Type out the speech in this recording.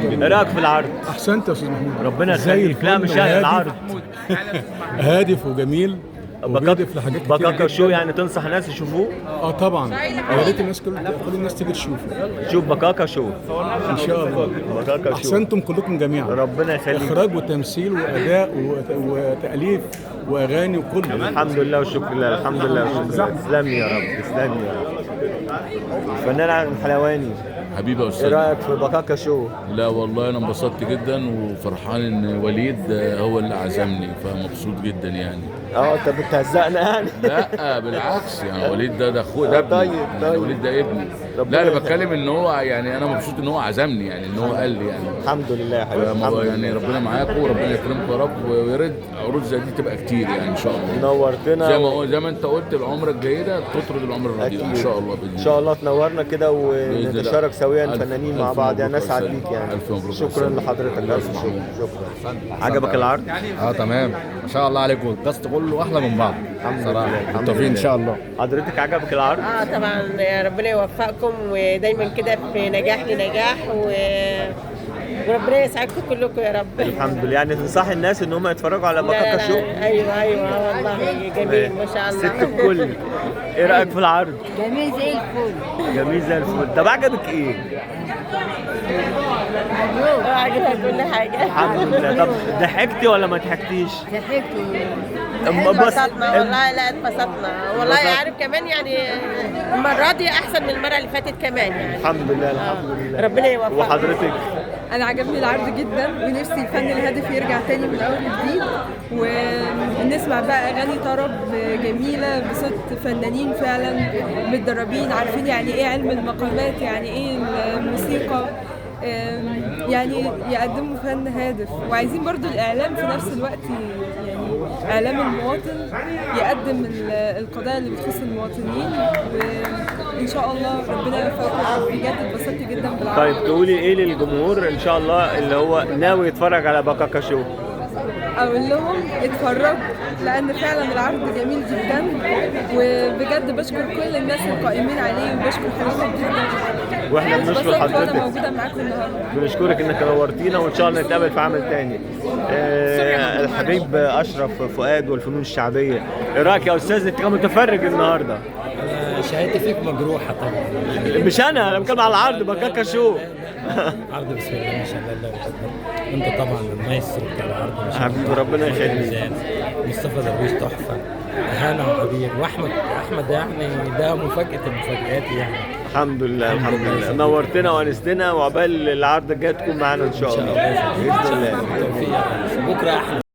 ايه رايك في العرض؟ احسنت يا استاذ محمود. ربنا زي يخليك. لا مش الفل انا وهادف. العرض. هادف وجميل وبيهدف لحاجات كتير بكاكا شو جداً. يعني تنصح الناس يشوفوه؟ طبعا يا ريت الناس كل الناس تيجي تشوفه شوف بكاكا شو. ان شاء الله. بكاكا شو. احسنتم كلكم جميعا. ربنا يخليك. اخراج وتمثيل واداء وتاليف واغاني وكله. الحمد لله والشكر لله. الحمد لله والشكر لله. تسلم يا رب. تسلم يا رب. الفنان عن الحلواني، حبيبي يا ايه استاذ. رايك في بكاكا شو؟ لا والله انا انبسطت جدا وفرحان ان وليد هو اللي عزمني، فمبسوط جدا يعني. انت بتهزقنا يعني؟ لا بالعكس، يعني وليد ده اخويا، ده ابني. طيب، يعني طيب. وليد ده ابني. ربنا لا انا يخليك. بتكلم ان هو يعني انا مبسوط ان هو عزمني، يعني ان هو قال لي يعني. الحمد لله يا حبيبي. الحمد يعني لله. ربنا معاكم وربنا يكرمكم يا رب، ويا ريت عروض زي دي تبقى كتير يعني ان شاء الله. نورتنا. زي ما انت قلت، العمره الجيده تطرد العمره الرديئه ان شاء الله باذن ان الله. شاء الله تنورنا كده بإذن الله. ونتشارك سويا ألف- فنانين مع ألف بعض يعني. مبروك نسعد يا أستاذ. بيك يعني. ألف مبروك يا شكرا أستاذ. لحضرتك. ألف ألف مبروك. شكرا. عجبك العرض؟ تمام ما شاء الله عليكم، الكاست كله احلى من بعض. الحمد صراحه لله. الحمد بالتوفيق ان لله. شاء الله. حضرتك عجبك العرض؟ طبعا ربنا يوفقكم ودايما كده في نجاح لنجاح وربنا يسعدكم كلكم يا رب. الحمد لله. يعني تنصحي الناس ان هم يتفرجوا على لا، بكاكا لا، شو؟ ايوه والله جميل ما شاء الله. ست الكل. ايه رايك في العرض؟ جميل زي الفل. جميل زي الفل. طب عجبك ايه؟ عجبها كل حاجه. الحمد لله. طب ضحكتي ولا ما ضحكتيش؟ ضحكت اتبسطنا والله. لا اتبسطنا والله. عارف كمان يعني المره دي احسن من المره اللي فاتت كمان يعني. الحمد لله. الحمد لله. ربنا يوفقك. وحضرتك؟ انا عجبني العرض جدا ونفسي الفن الهادف يرجع تاني من اول وجديد، ونسمع بقى اغاني طرب جميله بصوت فنانين فعلا متدربين عارفين يعني ايه علم المقامات، يعني ايه الموسيقى، يعني يقدموا فن هادف. وعايزين برضو الاعلام في نفس الوقت يعني اعلام المواطن يقدم القضايا اللي بتخص المواطنين، وان شاء الله ربنا يوفقكم. بجد اتبسطت جدا بالعرض. طيب تقولي ايه للجمهور ان شاء الله اللي هو ناوي يتفرج على بكاكا شو؟ اقول لهم اتفرجوا لان فعلا العرض جميل جدا، وبجد بشكر كل الناس القائمين عليه وبشكر حضرتك جدا. واحنا بنشكر اتبسطت وانا حضرتك. موجوده معاكم النهارده. بنشكرك انك نورتينا وان شاء الله نتقابل في عمل تاني. الحبيب اشرف فؤاد والفنون الشعبيه، ايه رايك يا استاذ؟ انت كان متفرج النهارده. شهادتي فيك مجروحه طبعا. مش انا بتكلم على العرض بكاكا شو. عرض بسم الله ما شاء الله الله اكبر. انت طبعا المايسترو بتاع العرض ما شاء حبيبي الله. ربنا يخليك. ميزان. مصطفى درويش تحفه. هنا وعبير واحمد يعني ده مفاجاه المفاجآت يعني. الحمد لله. الحمد لله. نورتنا وانستنا وعقبال العرض الجاي تكون معانا ان شاء الله. باذن الله. بكره احلى.